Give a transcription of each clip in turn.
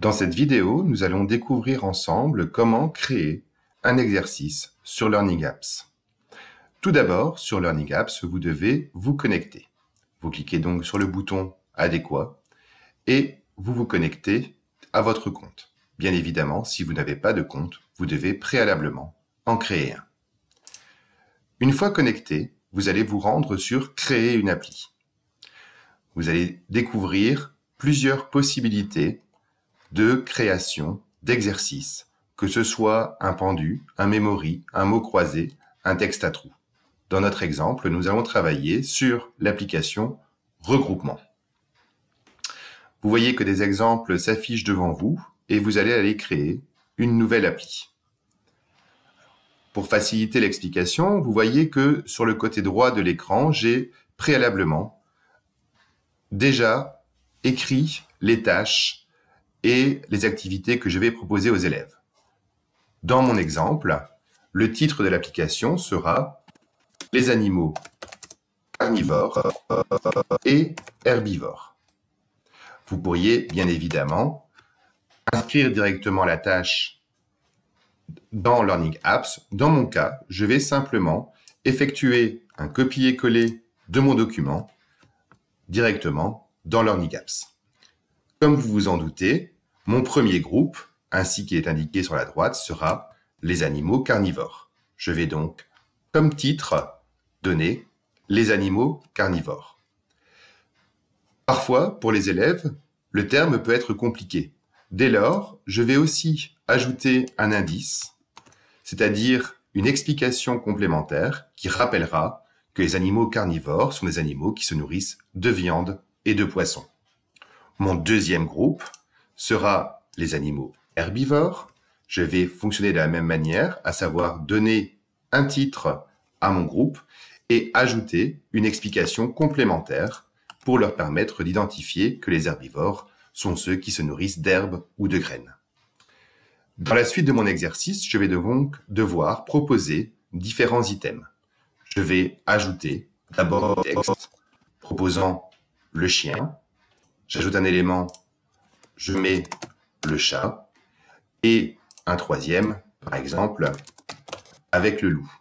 Dans cette vidéo, nous allons découvrir ensemble comment créer un exercice sur Learning Apps. Tout d'abord, sur Learning Apps, vous devez vous connecter. Vous cliquez donc sur le bouton adéquat et vous vous connectez à votre compte. Bien évidemment, si vous n'avez pas de compte, vous devez préalablement en créer un. Une fois connecté, vous allez vous rendre sur Créer une appli. Vous allez découvrir plusieurs possibilités de création d'exercices, que ce soit un pendu, un memory, un mot croisé, un texte à trous. Dans notre exemple, nous allons travailler sur l'application Regroupement. Vous voyez que des exemples s'affichent devant vous et vous allez aller créer une nouvelle appli. Pour faciliter l'explication, vous voyez que sur le côté droit de l'écran, j'ai préalablement déjà écrit les tâches et les activités que je vais proposer aux élèves. Dans mon exemple, le titre de l'application sera « Les animaux carnivores et herbivores ». Vous pourriez bien évidemment inscrire directement la tâche dans Learning Apps. Dans mon cas, je vais simplement effectuer un copier-coller de mon document directement dans Learning Apps. Comme vous vous en doutez, mon premier groupe, ainsi qu'il est indiqué sur la droite, sera les animaux carnivores. Je vais donc, comme titre, donner les animaux carnivores. Parfois, pour les élèves, le terme peut être compliqué. Dès lors, je vais aussi ajouter un indice, c'est-à-dire une explication complémentaire qui rappellera que les animaux carnivores sont des animaux qui se nourrissent de viande et de poisson. Mon deuxième groupe sera les animaux herbivores. Je vais fonctionner de la même manière, à savoir donner un titre à mon groupe et ajouter une explication complémentaire pour leur permettre d'identifier que les herbivores sont ceux qui se nourrissent d'herbes ou de graines. Dans la suite de mon exercice, je vais donc devoir proposer différents items. Je vais ajouter d'abord un texte proposant le chien. J'ajoute un élément, je mets le chat, et un troisième, par exemple, avec le loup.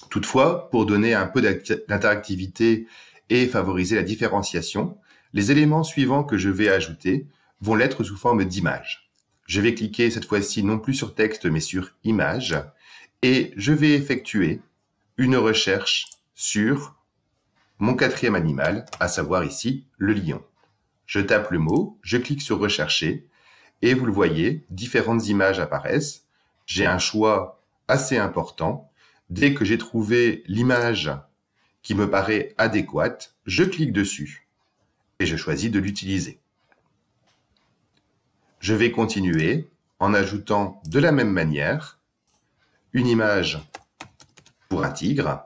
Toutefois, pour donner un peu d'interactivité et favoriser la différenciation, les éléments suivants que je vais ajouter vont l'être sous forme d'images. Je vais cliquer cette fois-ci non plus sur texte, mais sur image, et je vais effectuer une recherche sur mon quatrième animal, à savoir ici le lion. Je tape le mot, je clique sur rechercher, et vous le voyez, différentes images apparaissent. J'ai un choix assez important. Dès que j'ai trouvé l'image qui me paraît adéquate, je clique dessus et je choisis de l'utiliser. Je vais continuer en ajoutant de la même manière une image pour un tigre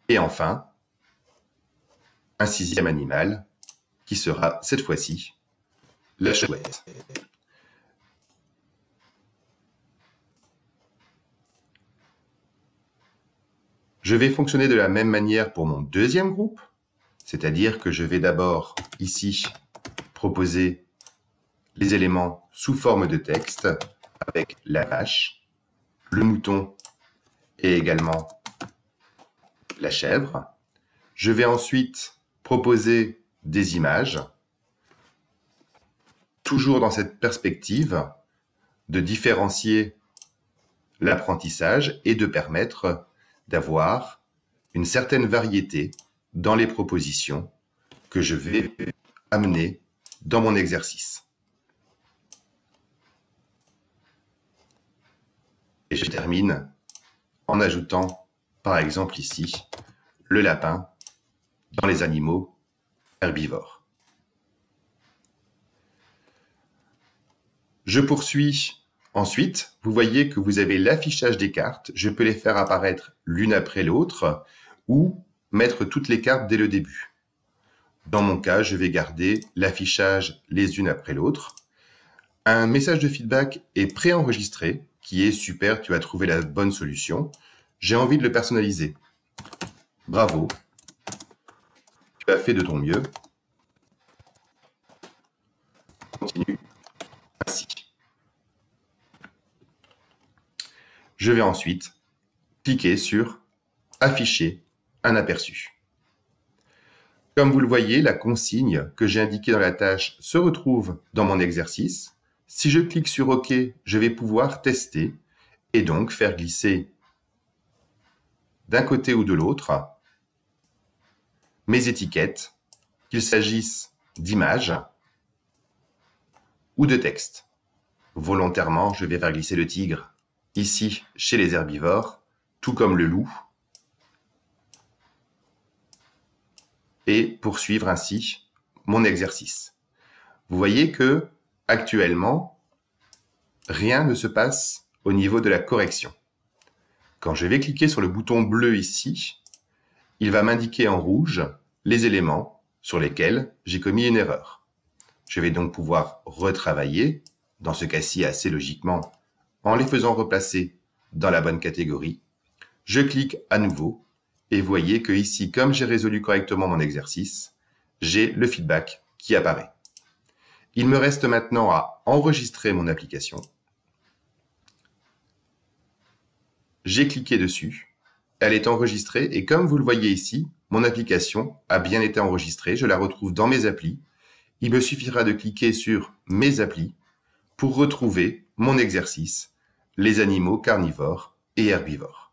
et enfin un sixième animal qui sera cette fois-ci la chouette. Je vais fonctionner de la même manière pour mon deuxième groupe, c'est-à-dire que je vais d'abord ici proposer les éléments sous forme de texte avec la vache, le mouton et également la chèvre. Je vais ensuite proposer des images, toujours dans cette perspective de différencier l'apprentissage et de permettre d'avoir une certaine variété dans les propositions que je vais amener dans mon exercice. Et je termine en ajoutant, par exemple ici, le lapin dans les animaux herbivores. Je poursuis ensuite. Vous voyez que vous avez l'affichage des cartes. Je peux les faire apparaître l'une après l'autre ou mettre toutes les cartes dès le début. Dans mon cas, je vais garder l'affichage les unes après l'autre. Un message de feedback est préenregistré, qui est super, tu as trouvé la bonne solution. J'ai envie de le personnaliser. Bravo, tu as fait de ton mieux. continue ainsi. Je vais ensuite cliquer sur « Afficher un aperçu ». Comme vous le voyez, la consigne que j'ai indiquée dans la tâche se retrouve dans mon exercice. Si je clique sur OK, je vais pouvoir tester et donc faire glisser d'un côté ou de l'autre mes étiquettes, qu'il s'agisse d'images ou de texte. Volontairement, je vais faire glisser le tigre ici chez les herbivores, tout comme le loup, et poursuivre ainsi mon exercice. Vous voyez que actuellement, rien ne se passe au niveau de la correction. Quand je vais cliquer sur le bouton bleu ici, il va m'indiquer en rouge les éléments sur lesquels j'ai commis une erreur. Je vais donc pouvoir retravailler, dans ce cas-ci assez logiquement, en les faisant replacer dans la bonne catégorie. Je clique à nouveau et vous voyez que ici, comme j'ai résolu correctement mon exercice, j'ai le feedback qui apparaît. Il me reste maintenant à enregistrer mon application. J'ai cliqué dessus, elle est enregistrée et comme vous le voyez ici, mon application a bien été enregistrée, je la retrouve dans mes applis. Il me suffira de cliquer sur mes applis pour retrouver mon exercice, les animaux carnivores et herbivores.